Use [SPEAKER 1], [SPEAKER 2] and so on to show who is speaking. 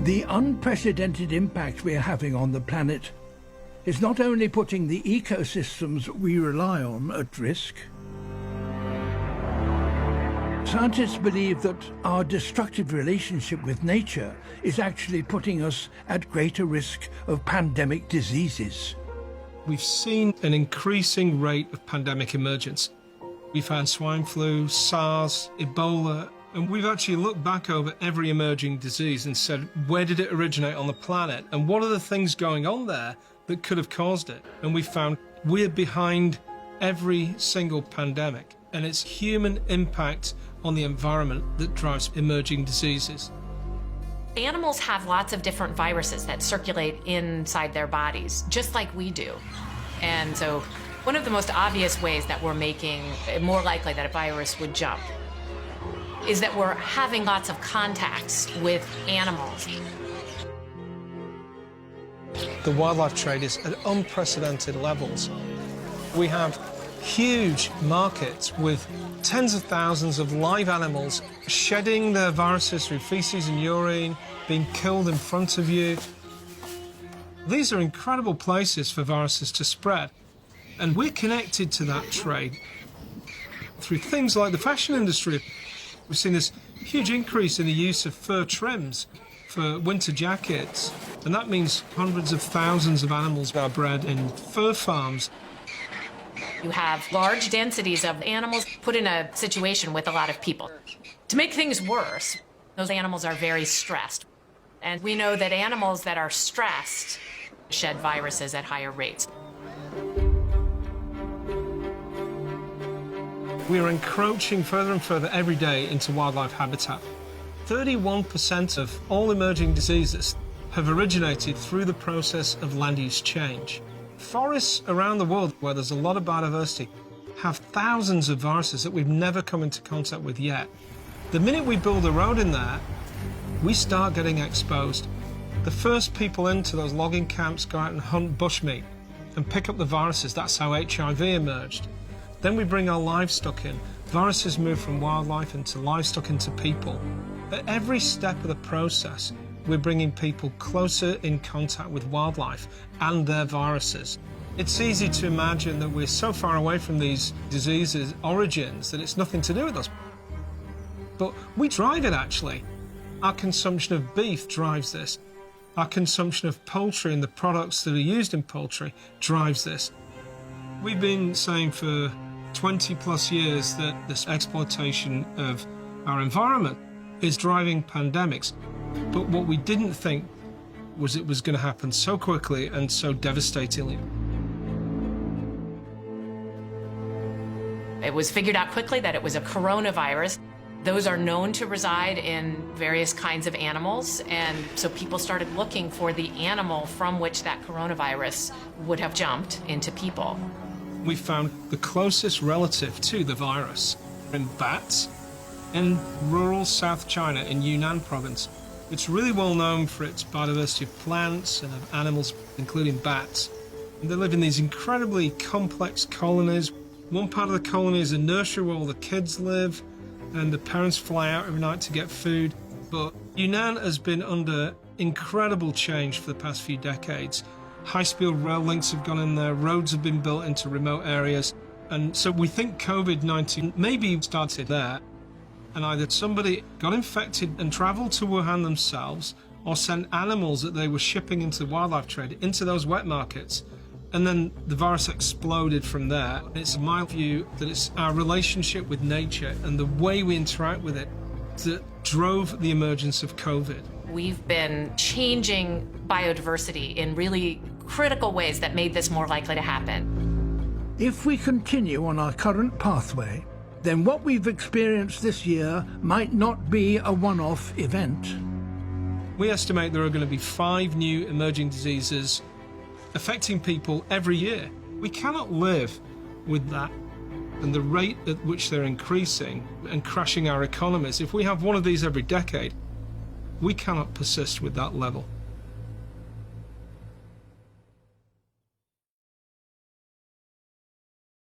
[SPEAKER 1] The unprecedented impact we're having on the planet is not only putting the ecosystems we rely on at risk. Scientists believe that our destructive relationship with nature is actually putting us at greater risk of pandemic diseases.
[SPEAKER 2] We've seen an increasing rate of pandemic emergence. We've had swine flu, SARS, Ebola, and we've actually looked back over every emerging disease and said, where did it originate on the planet? And what are the things going on there that could have caused it? And we found we're behind every single pandemic. And it's human impact on the environment that drives emerging diseases.
[SPEAKER 3] Animals have lots of different viruses that circulate inside their bodies, just like we do. And so one of the most obvious ways that we're making it more likely that a virus would jump is that we're having lots of contacts with animals.
[SPEAKER 2] The wildlife trade is at unprecedented levels. We have huge markets with tens of thousands of live animals shedding their viruses through feces and urine, being killed in front of you. These are incredible places for viruses to spread, and we're connected to that trade through things like the fashion industry. We've seen this huge increase in the use of fur trims for winter jackets, and that means hundreds of thousands of animals are bred in fur farms.
[SPEAKER 3] You have large densities of animals put in a situation with a lot of people. To make things worse, those animals are very stressed. And we know that animals that are stressed shed viruses at higher rates.
[SPEAKER 2] We are encroaching further and further every day into wildlife habitat. 31% of all emerging diseases have originated through the process of land use change. Forests around the world where there's a lot of biodiversity have thousands of viruses that we've never come into contact with yet. The minute we build a road in there, we start getting exposed. The first people into those logging camps go out and hunt bushmeat and pick up the viruses. That's how HIV emerged. Then we bring our livestock in. Viruses move from wildlife into livestock into people. At every step of the process, we're bringing people closer in contact with wildlife and their viruses. It's easy to imagine that we're so far away from these diseases' origins that it's nothing to do with us. But we drive it, actually. Our consumption of beef drives this. Our consumption of poultry and the products that are used in poultry drives this. We've been saying for 20 plus years that this exploitation of our environment is driving pandemics. But what we didn't think was it was going to happen so quickly and so devastatingly.
[SPEAKER 3] It was figured out quickly that it was a coronavirus. Those are known to reside in various kinds of animals, and so people started looking for the animal from which that coronavirus would have jumped into people.
[SPEAKER 2] We found the closest relative to the virus in bats in rural South China in Yunnan province. It's really well known for its biodiversity of plants and of animals, including bats. And they live in these incredibly complex colonies. One part of the colony is a nursery where all the kids live, and the parents fly out every night to get food. But Yunnan has been under incredible change for the past few decades. High-speed rail links have gone in there, roads have been built into remote areas, and so we think COVID-19 maybe started there, and either somebody got infected and traveled to Wuhan themselves, or sent animals that they were shipping into the wildlife trade into those wet markets, and then the virus exploded from there. It's my view that it's our relationship with nature and the way we interact with it that drove the emergence of COVID.
[SPEAKER 3] We've been changing biodiversity in really critical ways that made this more likely to happen.
[SPEAKER 1] If we continue on our current pathway, then what we've experienced this year might not be a one-off event.
[SPEAKER 2] We estimate there are going to be 5 new emerging diseases affecting people every year. We cannot live with that and the rate at which they're increasing and crashing our economies. If we have one of these every decade, we cannot persist with that level.